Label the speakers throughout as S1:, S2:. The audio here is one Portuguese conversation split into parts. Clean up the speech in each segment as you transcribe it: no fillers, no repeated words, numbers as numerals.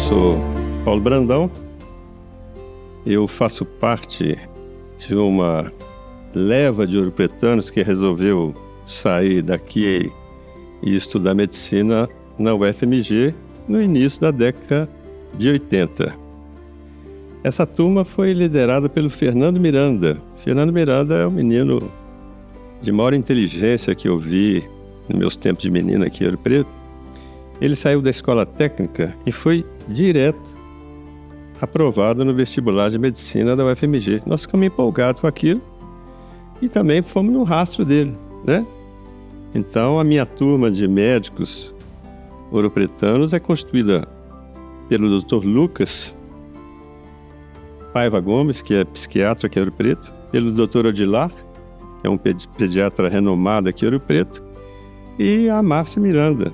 S1: sou Paulo Brandão, eu faço parte de uma leva de ouropretanos que resolveu sair daqui e estudar medicina na UFMG no início da década de 80. Essa turma foi liderada pelo Fernando Miranda. Fernando Miranda é um menino de maior inteligência que eu vi nos meus tempos de menino aqui em Ouro Preto. Ele saiu da escola técnica e foi direto aprovado no vestibular de medicina da UFMG. Nós ficamos empolgados com aquilo e também fomos no rastro dele, né? Então, a minha turma de médicos ouropretanos é constituída pelo Dr. Lucas Paiva Gomes, que é psiquiatra aqui em Ouro Preto, pelo Dr. Odilar, que é um pediatra renomado aqui em Ouro Preto, e a Márcia Miranda,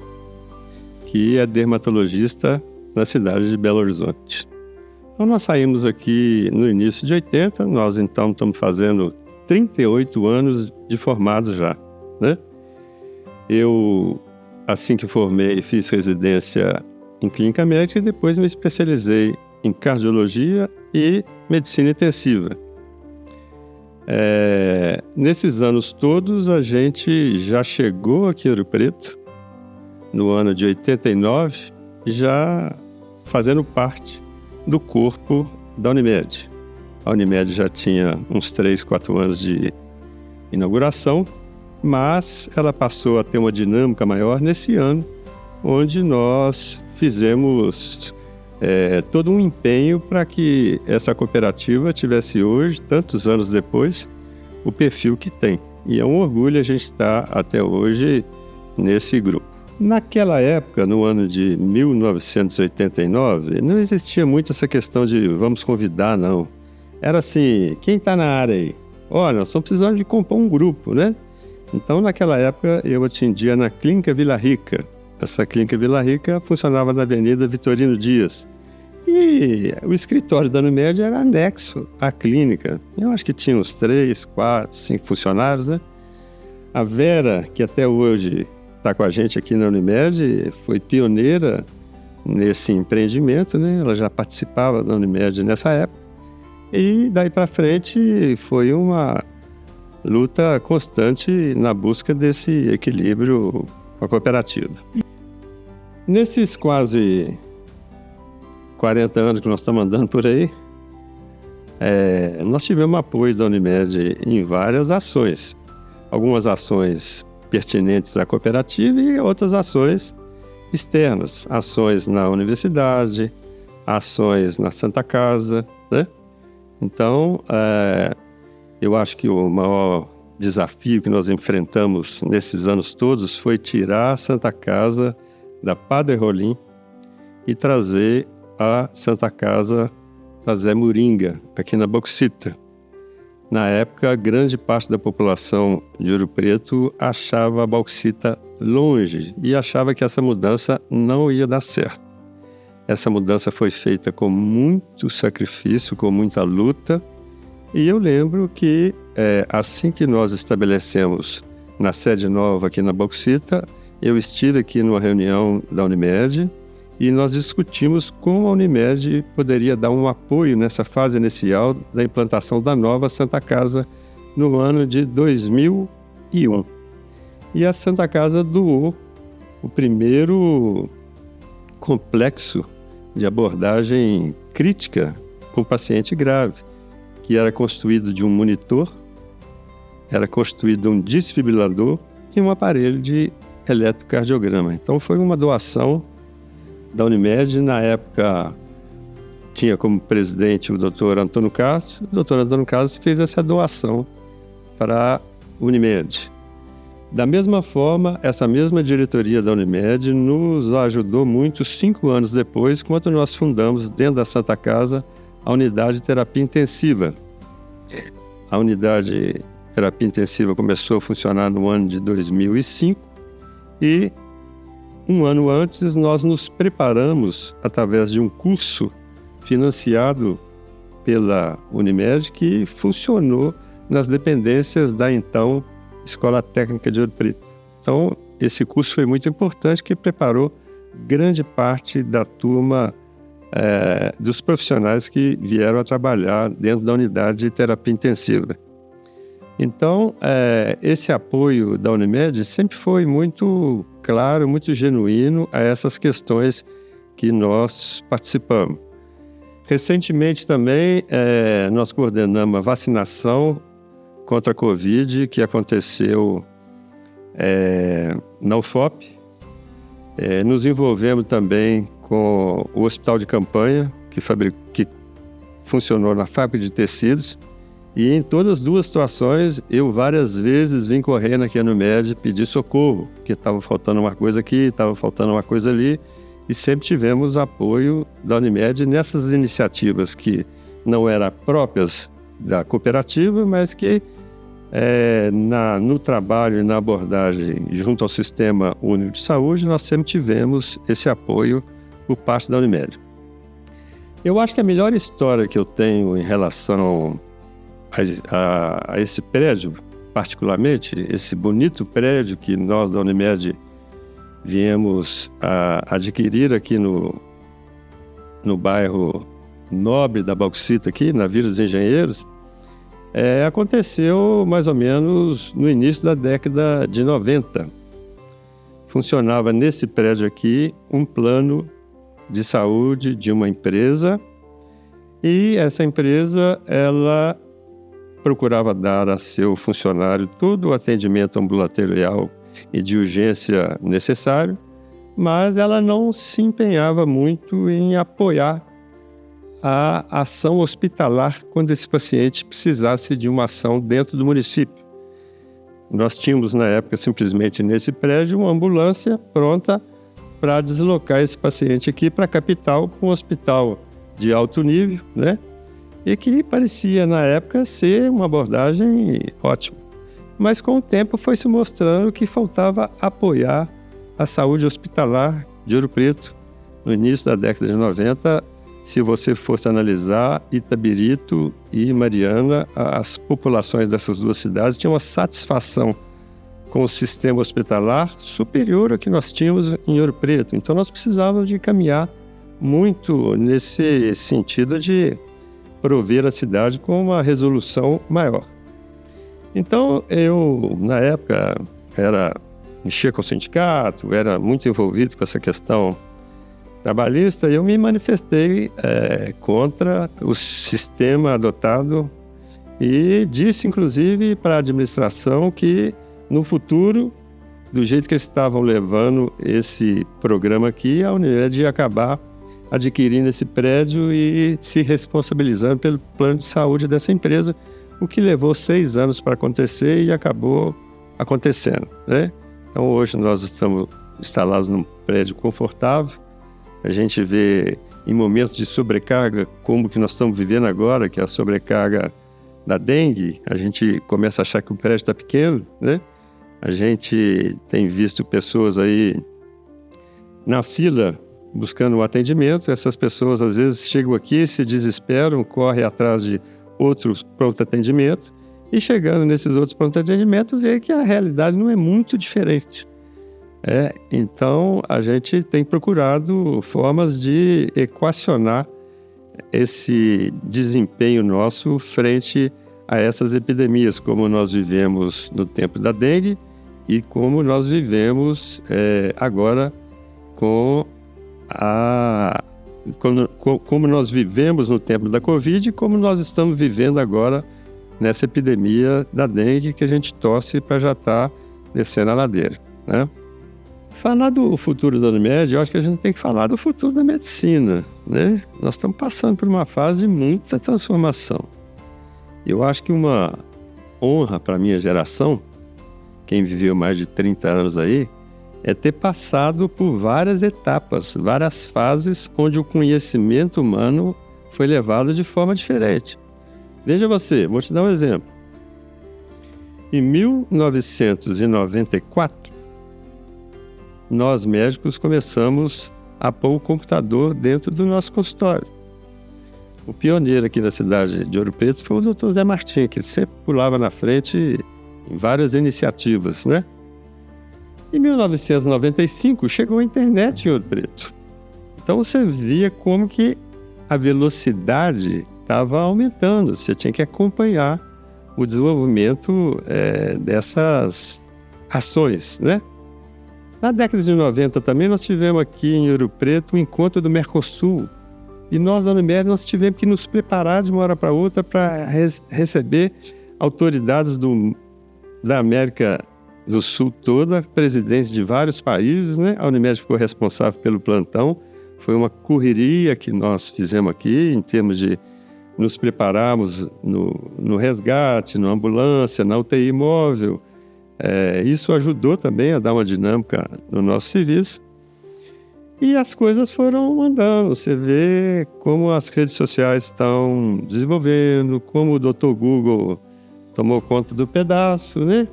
S1: que é dermatologista na cidade de Belo Horizonte. Então, nós saímos aqui no início de 80, nós então estamos fazendo 38 anos de formados já, né? Eu, assim que formei, fiz residência em clínica médica e depois me especializei em cardiologia e medicina intensiva. Nesses anos todos, a gente já chegou aqui em Ouro Preto, no ano de 89, já fazendo parte do corpo da Unimed. A Unimed já tinha uns 3, 4 anos de inauguração, mas ela passou a ter uma dinâmica maior nesse ano, onde nós fizemos todo um empenho para que essa cooperativa tivesse hoje, tantos anos depois, o perfil que tem. E é um orgulho a gente estar até hoje nesse grupo. Naquela época, no ano de 1989, não existia muito essa questão de vamos convidar, não. Era assim, quem está na área aí? Olha, nós estamos precisando de compor um grupo, né? Então, naquela época, eu atendia na Clínica Vila Rica. Essa Clínica Vila Rica funcionava na Avenida Vitorino Dias. E o escritório da Unimed era anexo à clínica. Eu acho que tinha uns 3, 4, 5 funcionários, né? A Vera, que até hoje está com a gente aqui na Unimed, foi pioneira nesse empreendimento, né? Ela já participava da Unimed nessa época. E daí para frente foi uma luta constante na busca desse equilíbrio com a cooperativa. Nesses quase 40 anos que nós estamos andando por aí, nós tivemos apoio da Unimed em várias ações. Algumas ações pertinentes à cooperativa e outras ações externas. Ações na universidade, ações na Santa Casa, né? Então, eu acho que o maior desafio que nós enfrentamos nesses anos todos foi tirar a Santa Casa da Padre Rolim e trazer a Santa Casa da Zé Moringa, aqui na Bauxita. Na época, grande parte da população de Ouro Preto achava a Bauxita longe e achava que essa mudança não ia dar certo. Essa mudança foi feita com muito sacrifício, com muita luta, e eu lembro que assim que nós estabelecemos na sede nova aqui na Bauxita, eu estive aqui numa reunião da Unimed e nós discutimos como a Unimed poderia dar um apoio nessa fase inicial da implantação da nova Santa Casa no ano de 2001. E a Santa Casa doou o primeiro complexo de abordagem crítica com paciente grave, que era constituído de um monitor, era constituído um desfibrilador e um aparelho de eletrocardiograma. Então foi uma doação da Unimed. Na época tinha como presidente o Dr. Antônio Carlos. O Dr. Antônio Carlos fez essa doação para a Unimed. Da mesma forma, essa mesma diretoria da Unimed nos ajudou muito 5 anos depois, quando nós fundamos dentro da Santa Casa a unidade de terapia intensiva. A unidade de terapia intensiva começou a funcionar no ano de 2005 e um ano antes nós nos preparamos através de um curso financiado pela Unimed que funcionou nas dependências da então Escola Técnica de Ouro Preto. Então, esse curso foi muito importante, que preparou grande parte da turma dos profissionais que vieram a trabalhar dentro da unidade de terapia intensiva. Então, esse apoio da Unimed sempre foi muito claro, muito genuíno a essas questões que nós participamos. Recentemente também, nós coordenamos a vacinação contra a Covid, que aconteceu na UFOP. Nos envolvemos também com o Hospital de Campanha, que funcionou na fábrica de tecidos. E em todas as duas situações, eu várias vezes vim correndo aqui no Unimed pedir socorro, porque estava faltando uma coisa aqui, estava faltando uma coisa ali, e sempre tivemos apoio da Unimed nessas iniciativas que não eram próprias da cooperativa, mas que no trabalho e na abordagem junto ao Sistema Único de Saúde, nós sempre tivemos esse apoio por parte da Unimed. Eu acho que a melhor história que eu tenho em relação a esse prédio, particularmente, esse bonito prédio que nós da Unimed viemos a adquirir aqui no bairro Nobre da Bauxita, aqui na Vila dos Engenheiros, aconteceu mais ou menos no início da década de 90. Funcionava nesse prédio aqui um plano de saúde de uma empresa, e essa empresa, ela procurava dar a seu funcionário todo o atendimento ambulatorial e de urgência necessário, mas ela não se empenhava muito em apoiar a ação hospitalar quando esse paciente precisasse de uma ação dentro do município. Nós tínhamos, na época, simplesmente nesse prédio, uma ambulância pronta para deslocar esse paciente aqui para a capital, para um hospital de alto nível, né? E que parecia, na época, ser uma abordagem ótima. Mas, com o tempo, foi se mostrando que faltava apoiar a saúde hospitalar de Ouro Preto. No início da década de 90, se você fosse analisar Itabirito e Mariana, as populações dessas duas cidades tinham uma satisfação com o sistema hospitalar superior ao que nós tínhamos em Ouro Preto. Então, nós precisávamos de caminhar muito nesse sentido de prover a cidade com uma resolução maior. Então, eu, na época, mexia com o sindicato, era muito envolvido com essa questão trabalhista, e eu me manifestei contra o sistema adotado e disse, inclusive, para a administração que, no futuro, do jeito que eles estavam levando esse programa aqui, a Unimed ia acabar adquirindo esse prédio e se responsabilizando pelo plano de saúde dessa empresa, o que levou 6 anos para acontecer e acabou acontecendo, né? Então, hoje nós estamos instalados num prédio confortável. A gente vê em momentos de sobrecarga, como que nós estamos vivendo agora, que é a sobrecarga da dengue, a gente começa a achar que o prédio está pequeno, né? A gente tem visto pessoas aí na fila buscando um atendimento. Essas pessoas às vezes chegam aqui, se desesperam, correm atrás de outros pronto-atendimento e chegando nesses outros pronto-atendimento vê que a realidade não é muito diferente. Então a gente tem procurado formas de equacionar esse desempenho nosso frente a essas epidemias, como nós vivemos no tempo da dengue e como nós vivemos agora como nós vivemos no tempo da Covid e como nós estamos vivendo agora nessa epidemia da dengue, que a gente torce para já estar descendo a ladeira, né? Falar do futuro da Unimed, eu acho que a gente tem que falar do futuro da medicina, né? Nós estamos passando por uma fase de muita transformação. Eu acho que uma honra para a minha geração, quem viveu mais de 30 anos aí, é ter passado por várias etapas, várias fases onde o conhecimento humano foi levado de forma diferente. Veja você, vou te dar um exemplo. Em 1994, nós médicos começamos a pôr o computador dentro do nosso consultório. O pioneiro aqui na cidade de Ouro Preto foi o Dr. Zé Martim, que sempre pulava na frente em várias iniciativas, né? Em 1995, chegou a internet em Ouro Preto. Então você via como que a velocidade estava aumentando, você tinha que acompanhar o desenvolvimento dessas ações, né? Na década de 90 também nós tivemos aqui em Ouro Preto o encontro do Mercosul. E nós, da Unimed, nós tivemos que nos preparar de uma hora para outra para receber autoridades da América do Sul toda, presidentes de vários países, né? A Unimed ficou responsável pelo plantão. Foi uma correria que nós fizemos aqui, em termos de nos prepararmos no resgate, na ambulância, na UTI móvel. Isso ajudou também a dar uma dinâmica no nosso serviço. E as coisas foram andando. Você vê como as redes sociais estão desenvolvendo, como o Dr. Google tomou conta do pedaço, né?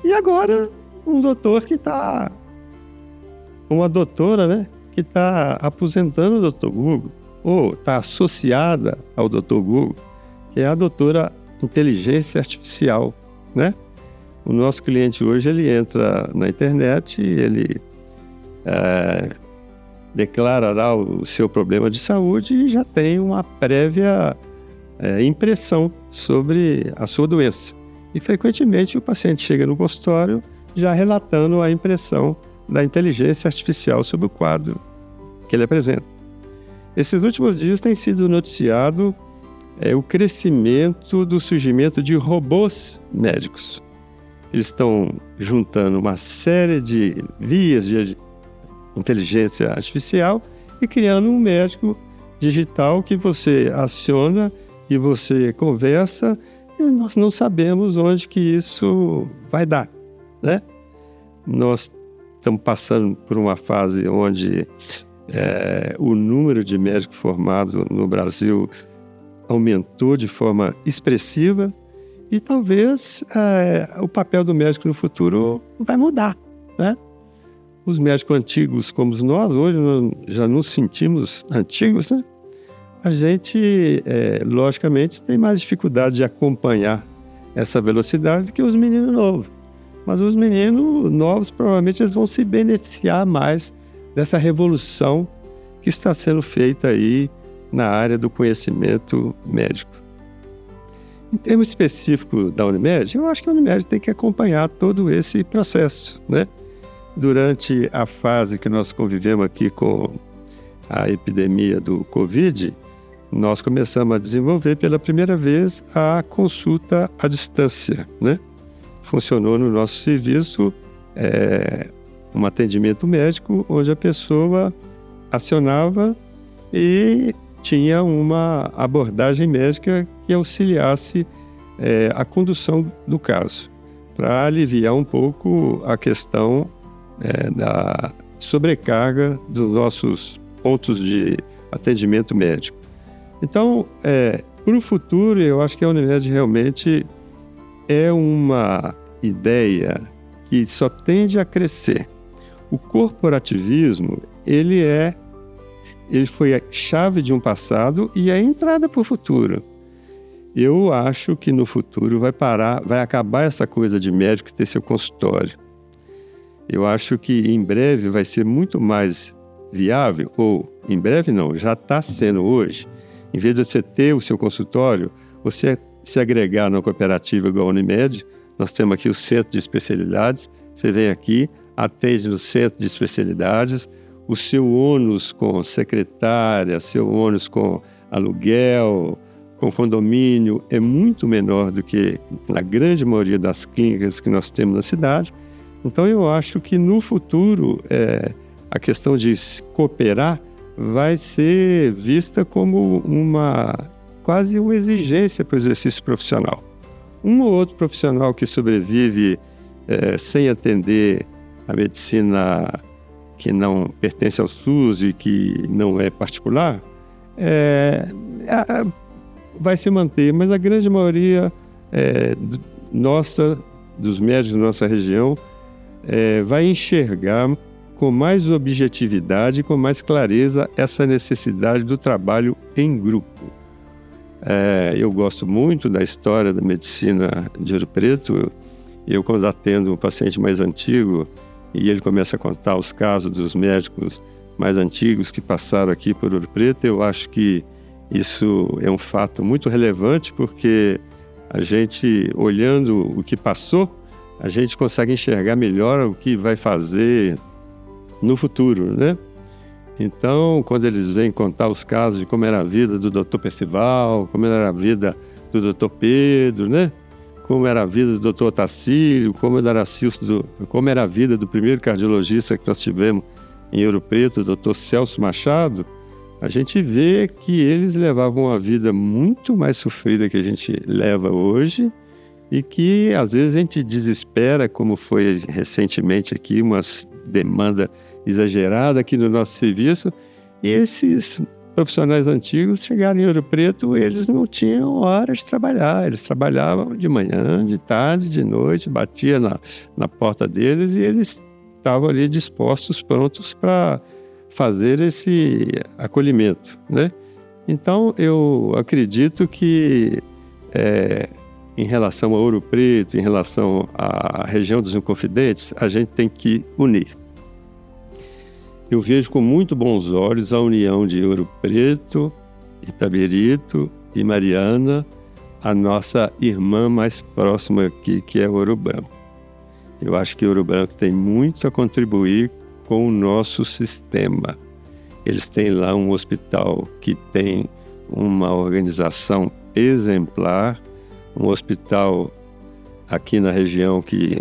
S1: E agora, uma doutora, né? Que está aposentando o Dr. Google, ou está associada ao Dr. Google, que é a doutora Inteligência Artificial, né? O nosso cliente hoje, ele entra na internet, ele declarará o seu problema de saúde e já tem uma prévia impressão sobre a sua doença. E, frequentemente, o paciente chega no consultório já relatando a impressão da inteligência artificial sobre o quadro que ele apresenta. Esses últimos dias tem sido noticiado o crescimento do surgimento de robôs médicos. Eles estão juntando uma série de vias de inteligência artificial e criando um médico digital que você aciona e você conversa, e nós não sabemos onde que isso vai dar, né? Nós estamos passando por uma fase onde o número de médicos formados no Brasil aumentou de forma expressiva e talvez o papel do médico no futuro vai mudar, né? Os médicos antigos como nós, hoje nós já nos sentimos antigos, né? A gente, logicamente, tem mais dificuldade de acompanhar essa velocidade do que os meninos novos. Mas os meninos novos, provavelmente, eles vão se beneficiar mais dessa revolução que está sendo feita aí na área do conhecimento médico. Em termos específicos da Unimed, eu acho que a Unimed tem que acompanhar todo esse processo, né? Durante a fase que nós convivemos aqui com a epidemia do Covid, nós começamos a desenvolver pela primeira vez a consulta à distância, né? Funcionou no nosso serviço um atendimento médico onde a pessoa acionava e tinha uma abordagem médica que auxiliasse a condução do caso, para aliviar um pouco a questão da sobrecarga dos nossos pontos de atendimento médico. Então, para o futuro, eu acho que a Unimed realmente é uma ideia que só tende a crescer. O corporativismo, ele foi a chave de um passado e a entrada para o futuro. Eu acho que no futuro vai acabar essa coisa de médico ter seu consultório. Eu acho que em breve vai ser muito mais viável, ou em breve não, já está sendo hoje. Em vez de você ter o seu consultório, você se agregar na cooperativa igual a Unimed, nós temos aqui o centro de especialidades, você vem aqui, atende no centro de especialidades, o seu ônus com secretária, seu ônus com aluguel, com condomínio é muito menor do que na grande maioria das clínicas que nós temos na cidade. Então eu acho que no futuro a questão de cooperar vai ser vista como quase uma exigência para o exercício profissional. Um ou outro profissional que sobrevive sem atender a medicina que não pertence ao SUS e que não é particular, vai se manter, mas a grande maioria dos médicos da nossa região vai enxergar com mais objetividade e com mais clareza essa necessidade do trabalho em grupo. Eu gosto muito da história da medicina de Ouro Preto. Eu, quando atendo um paciente mais antigo e ele começa a contar os casos dos médicos mais antigos que passaram aqui por Ouro Preto. Eu acho que isso é um fato muito relevante, porque a gente, olhando o que passou, a gente consegue enxergar melhor o que vai fazer no futuro, né? Então, quando eles vêm contar os casos de como era a vida do Dr. Percival, como era a vida do Dr. Pedro, né? Como era a vida do Dr. Otacílio, como era a vida do primeiro cardiologista que nós tivemos em Ouro Preto, o Dr. Celso Machado, a gente vê que eles levavam uma vida muito mais sofrida que a gente leva hoje, e que às vezes a gente desespera, como foi recentemente aqui, uma demanda exagerada aqui no nosso serviço, e esses profissionais antigos chegaram em Ouro Preto, eles não tinham hora de trabalhar, eles trabalhavam de manhã, de tarde, de noite, batia na porta deles e eles estavam ali dispostos, prontos para fazer esse acolhimento, né? Então, eu acredito que em relação a Ouro Preto, em relação à região dos Inconfidentes, a gente tem que unir. Eu vejo com muito bons olhos a união de Ouro Preto, Itabirito e Mariana, a nossa irmã mais próxima aqui, que é Ouro Branco. Eu acho que Ouro Branco tem muito a contribuir com o nosso sistema. Eles têm lá um hospital que tem uma organização exemplar, um hospital aqui na região que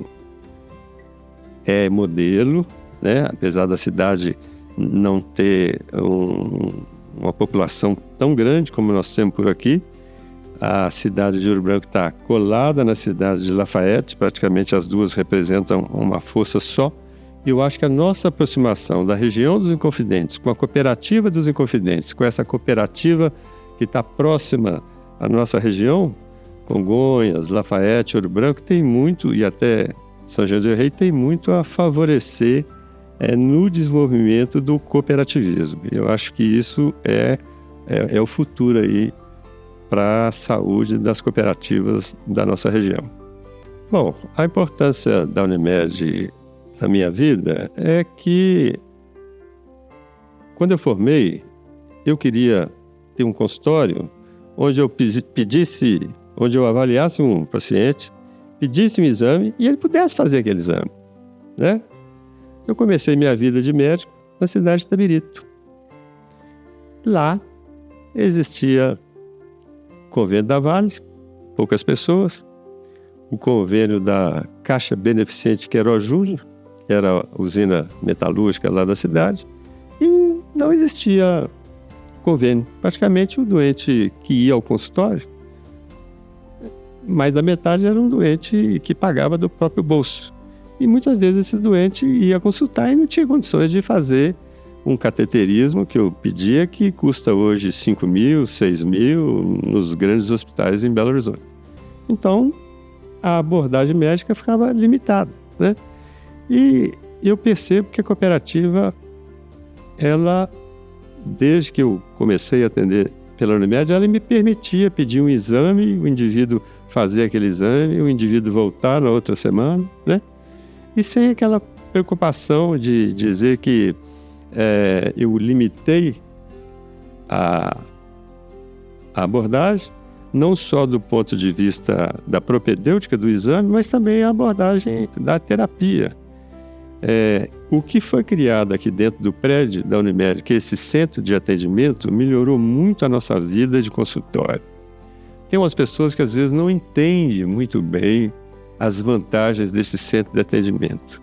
S1: é modelo, né? Apesar da cidade não ter uma população tão grande como nós temos por aqui, a cidade de Ouro Branco está colada na cidade de Lafayette, praticamente as duas representam uma força só. E eu acho que a nossa aproximação da região dos Inconfidentes com a cooperativa dos Inconfidentes, com essa cooperativa que está próxima à nossa região, Congonhas, Lafayette, Ouro Branco, tem muito, e até São João del Rei, tem muito a favorecer no desenvolvimento do cooperativismo. Eu acho que isso é o futuro aí para a saúde das cooperativas da nossa região. Bom, a importância da Unimed na minha vida é que, quando eu formei, eu queria ter um consultório onde eu onde eu avaliasse um paciente, pedisse um exame e ele pudesse fazer aquele exame, né? Eu comecei minha vida de médico na cidade de Itabirito. Lá existia o convênio da Vale, poucas pessoas, o convênio da Caixa Beneficente Queiroz Júnior, que era a usina metalúrgica lá da cidade, e não existia convênio. Praticamente o doente que ia ao consultório, mais da metade era um doente que pagava do próprio bolso. E muitas vezes esses doentes iam consultar e não tinha condições de fazer um cateterismo que eu pedia, que custa hoje 5 mil, 6 mil nos grandes hospitais em Belo Horizonte. Então, a abordagem médica ficava limitada, né? E eu percebo que a cooperativa, ela, desde que eu comecei a atender pela Unimed, ela me permitia pedir um exame, o indivíduo fazer aquele exame, o indivíduo voltar na outra semana, né? E sem aquela preocupação de dizer que eu limitei a abordagem, não só do ponto de vista da propedêutica do exame, mas também a abordagem da terapia. O que foi criado aqui dentro do prédio da Unimed, que é esse centro de atendimento, melhorou muito a nossa vida de consultório. Tem umas pessoas que às vezes não entendem muito bem as vantagens desse centro de atendimento.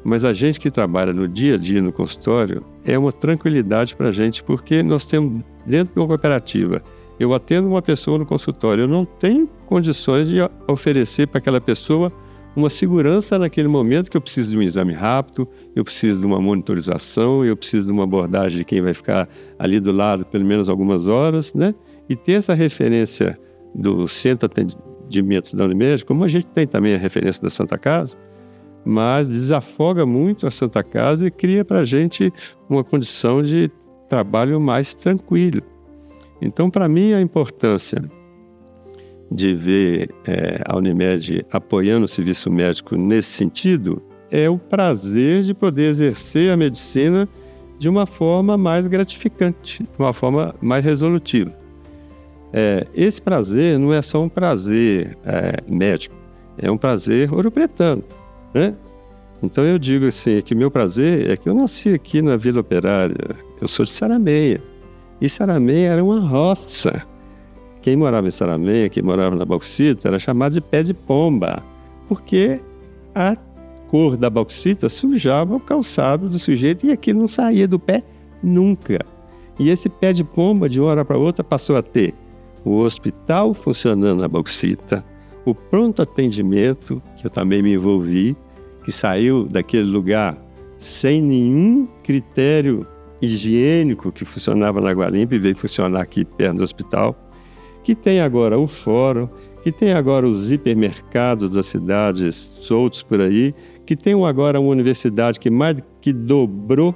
S1: Mas a gente que trabalha no dia a dia no consultório, é uma tranquilidade para a gente, porque nós temos dentro de uma cooperativa, eu atendo uma pessoa no consultório, eu não tenho condições de oferecer para aquela pessoa uma segurança naquele momento que eu preciso de um exame rápido, eu preciso de uma monitorização, eu preciso de uma abordagem de quem vai ficar ali do lado pelo menos algumas horas, né? E ter essa referência do centro de atendimentos da Unimed, como a gente tem também a referência da Santa Casa, mas desafoga muito a Santa Casa e cria para a gente uma condição de trabalho mais tranquilo. Então, para mim, a importância de ver a Unimed apoiando o serviço médico nesse sentido é o prazer de poder exercer a medicina de uma forma mais gratificante, de uma forma mais resolutiva. Esse prazer não é só um prazer médico, é um prazer ouropretano, né? Então eu digo assim, que meu prazer é que eu nasci aqui na Vila Operária, eu sou de Sarameia, e Sarameia era uma roça. Quem morava em Sarameia, quem morava na bauxita, era chamado de pé de pomba, porque a cor da bauxita sujava o calçado do sujeito e aquilo não saía do pé nunca. E esse pé de pomba, de uma hora para outra, passou a ter o hospital funcionando na bauxita, o pronto atendimento, que eu também me envolvi, que saiu daquele lugar sem nenhum critério higiênico que funcionava na Água Limpa e veio funcionar aqui perto do hospital, que tem agora o fórum, que tem agora os hipermercados das cidades soltos por aí, que tem agora uma universidade que mais que dobrou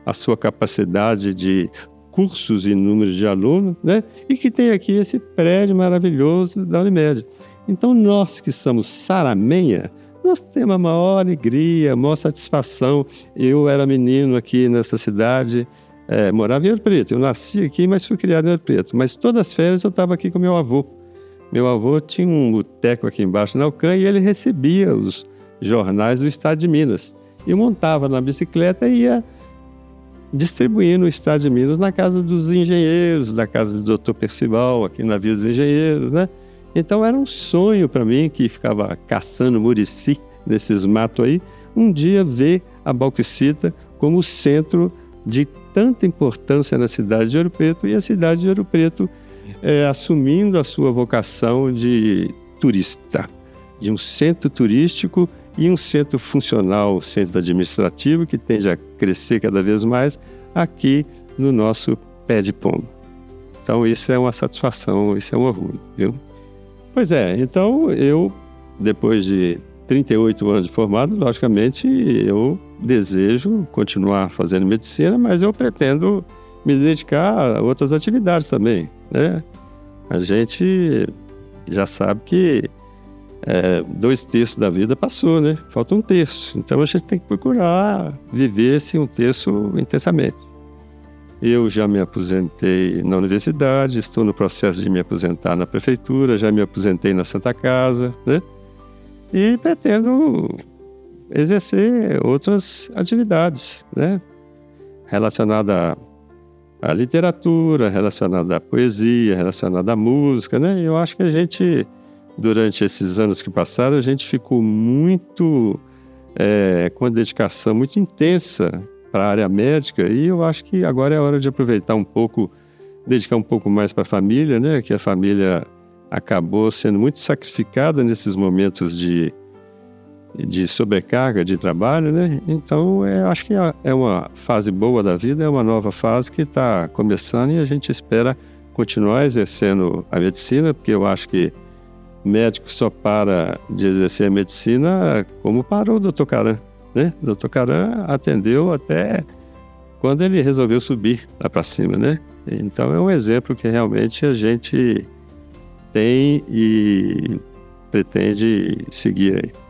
S1: a sua capacidade de cursos e números de alunos, né? E que tem aqui esse prédio maravilhoso da Unimed. Então nós que somos Saramenha, nós temos a maior alegria, a maior satisfação. Eu era menino aqui nessa cidade, morava em Ouro Preto. Eu nasci aqui, mas fui criado em Ouro Preto. Mas todas as férias eu estava aqui com meu avô. Meu avô tinha um boteco aqui embaixo na Alcan e ele recebia os jornais do Estado de Minas. Eu montava na bicicleta e ia distribuindo o Estado de Minas na casa dos engenheiros, da casa do Dr. Percival, aqui na Vila dos Engenheiros, né? Então era um sonho para mim, que ficava caçando murici nesses matos aí, um dia ver a bauxita como centro de tanta importância na cidade de Ouro Preto, e a cidade de Ouro Preto assumindo a sua vocação de turista, de um centro turístico e um centro funcional, um centro administrativo que tende a crescer cada vez mais aqui no nosso pé de pombo. Então isso é uma satisfação, isso é um orgulho, viu? Pois é, então eu, depois de 38 anos de formado, logicamente eu desejo continuar fazendo medicina, mas eu pretendo me dedicar a outras atividades também, né? A gente já sabe que 2/3 da vida passou, né? Falta 1/3. Então a gente tem que procurar viver esse 1/3 intensamente. Eu já me aposentei na universidade, estou no processo de me aposentar na prefeitura, já me aposentei na Santa Casa, né? E pretendo exercer outras atividades, né? Relacionada à literatura, relacionada à poesia, relacionada à música, né? Eu acho que a gente, durante esses anos que passaram, a gente ficou muito com uma dedicação muito intensa para a área médica, e eu acho que agora é hora de aproveitar um pouco, dedicar um pouco mais para a família, né? Que a família acabou sendo muito sacrificada nesses momentos de sobrecarga de trabalho, né? Então, acho que é uma fase boa da vida, é uma nova fase que está começando, e a gente espera continuar exercendo a medicina, porque eu acho que médico só para de exercer a medicina como parou o Dr. Caran, né? O Dr. Caran atendeu até quando ele resolveu subir lá para cima, né? Então é um exemplo que realmente a gente tem e pretende seguir aí.